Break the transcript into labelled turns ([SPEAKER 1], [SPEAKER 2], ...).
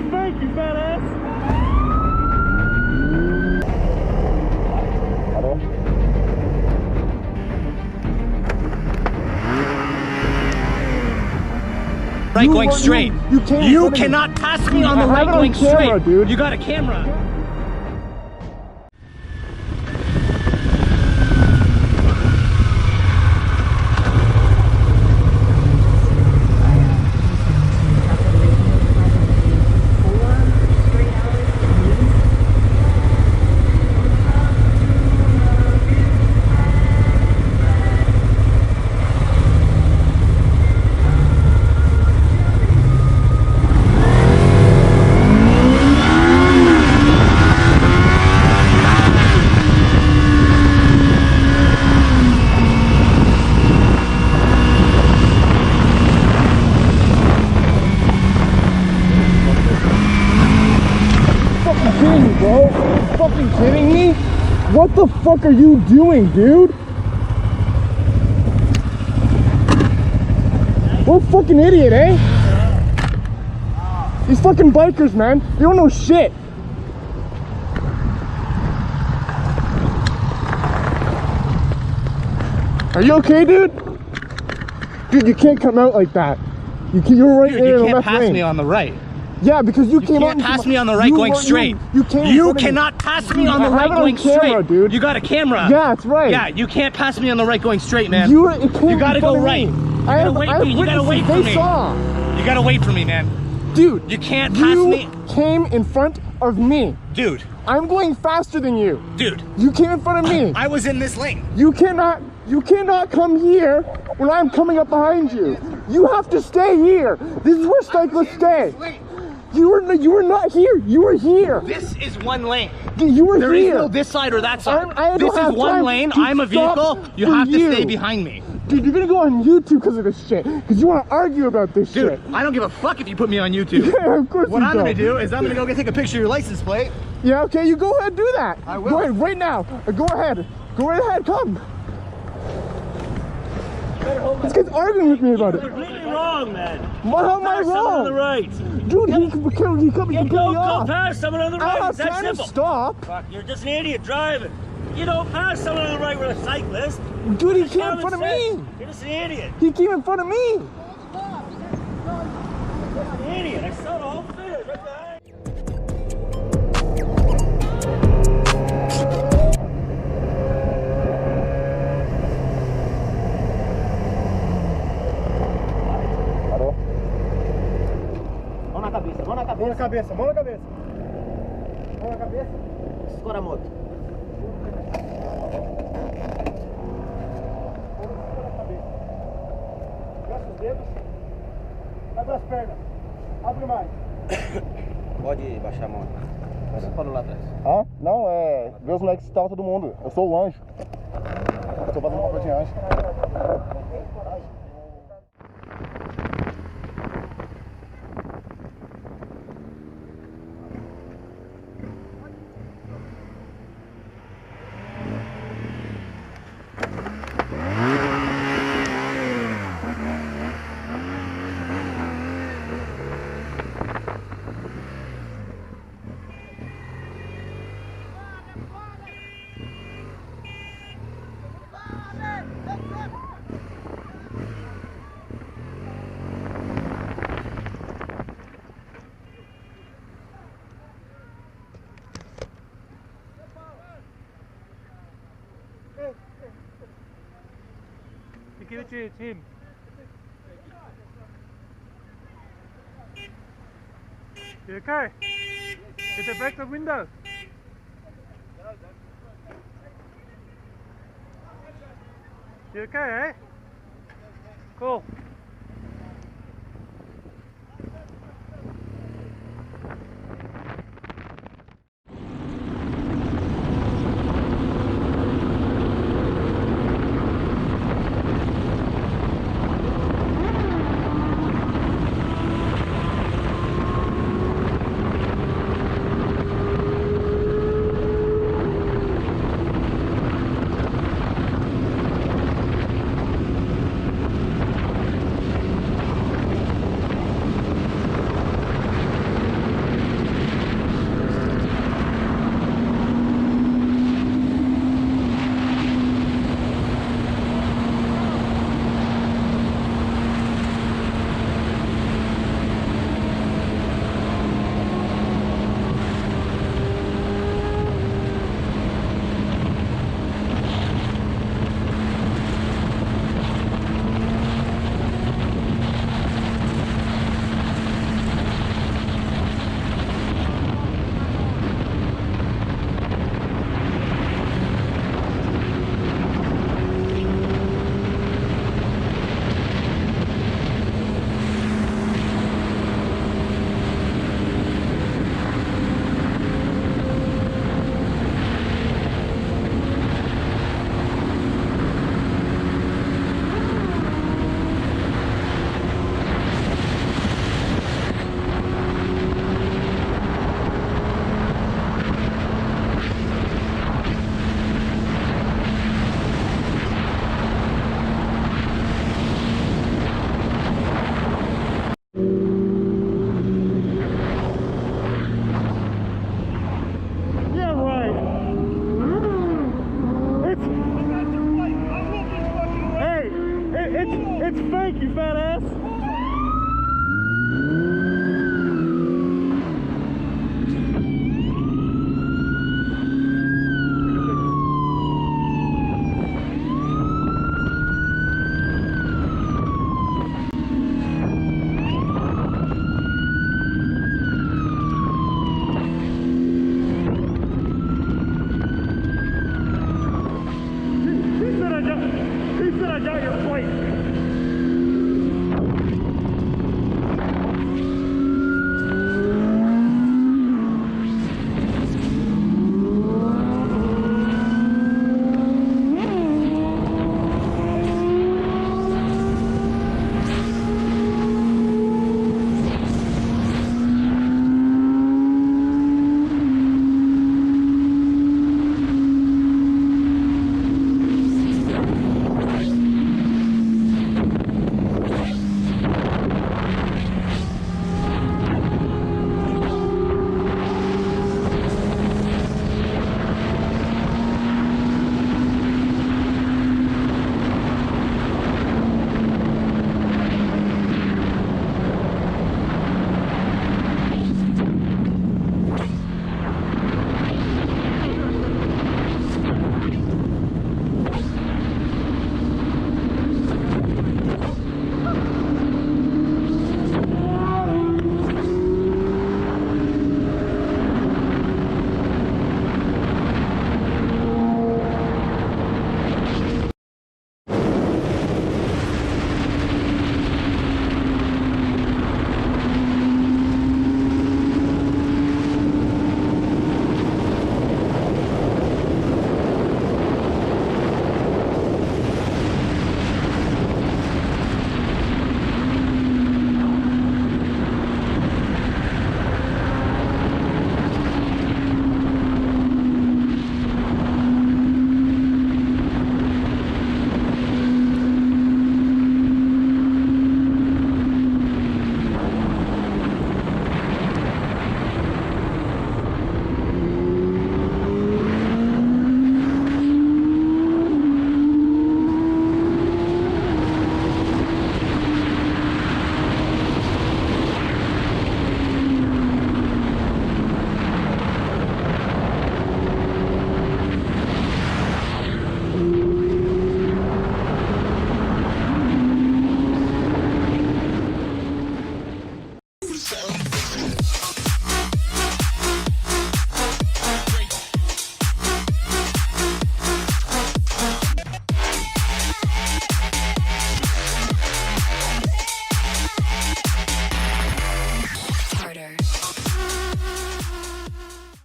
[SPEAKER 1] fake, you fat ass.
[SPEAKER 2] Right, going straight. You cannot pass me on the right going straight.
[SPEAKER 1] Dude.
[SPEAKER 2] You got a camera.
[SPEAKER 1] Bro, are you fucking kidding me? What the fuck are you doing, dude? What a fucking idiot, eh? These fucking bikers, man, they don't know shit. Are you okay, dude? Dude, you can't come out like that. You're right there in the left lane.
[SPEAKER 2] You can't pass me on the right.
[SPEAKER 1] Yeah, because you came
[SPEAKER 2] can't pass me on the right going straight. You cannot pass me on the right going straight.
[SPEAKER 1] Dude.
[SPEAKER 2] You got a camera.
[SPEAKER 1] Yeah, that's right.
[SPEAKER 2] Yeah, you can't pass me on the right going straight, man.
[SPEAKER 1] You
[SPEAKER 2] gotta go right. You gotta wait for me. You gotta wait for me. You gotta wait for me, man.
[SPEAKER 1] Dude,
[SPEAKER 2] you can't pass me.
[SPEAKER 1] You came in front of me.
[SPEAKER 2] Dude.
[SPEAKER 1] I'm going faster than you.
[SPEAKER 2] Dude.
[SPEAKER 1] You came in front of me.
[SPEAKER 2] I was in this lane.
[SPEAKER 1] You cannot come here when I'm coming up behind you. You have to stay here. This is where cyclists stay. You were not here. You were here.
[SPEAKER 2] This is one lane.
[SPEAKER 1] You were
[SPEAKER 2] there
[SPEAKER 1] here.
[SPEAKER 2] There is no this side or that side.
[SPEAKER 1] This
[SPEAKER 2] is one lane. I'm a vehicle. You have to stay behind me.
[SPEAKER 1] Dude, you're gonna go on YouTube because of this shit. Because you want to argue about this shit.
[SPEAKER 2] Dude, I don't give a fuck if you put me on YouTube.
[SPEAKER 1] Yeah, of course.
[SPEAKER 2] What I'm gonna do is I'm gonna go take a picture of your license plate.
[SPEAKER 1] Yeah, okay. You go ahead and do that.
[SPEAKER 2] I will.
[SPEAKER 1] Go ahead right now. Go ahead. Go right ahead. Come. This guy's arguing with me about it.
[SPEAKER 3] You're completely wrong, man.
[SPEAKER 1] How am I wrong?
[SPEAKER 3] On the right.
[SPEAKER 1] Dude, he cut me off.
[SPEAKER 3] Go past someone on the right.
[SPEAKER 1] I'm
[SPEAKER 3] It's that
[SPEAKER 1] trying
[SPEAKER 3] simple.
[SPEAKER 1] to stop.
[SPEAKER 3] Fuck, you're just an idiot driving. You don't pass someone on the right with a cyclist.
[SPEAKER 1] Dude, he came in front of me.
[SPEAKER 3] You're just an idiot.
[SPEAKER 1] He came in front of me.
[SPEAKER 3] You're an idiot. I saw the whole thing right behind you.
[SPEAKER 4] Mão na cabeça.
[SPEAKER 1] Mão na cabeça. Mão na cabeça. Mão na cabeça.
[SPEAKER 4] Escora a moto.
[SPEAKER 1] Fecha os dedos. Abre as pernas. Abre mais.
[SPEAKER 4] Pode baixar a mão. Você parou lá atrás.
[SPEAKER 1] Ah? Não, é... Ver os moleques que estavam todo mundo. Eu sou o anjo. Eu tô fazendo papel de anjo.
[SPEAKER 5] Give it to your team. You okay? Did they break the window? You okay, eh? Cool.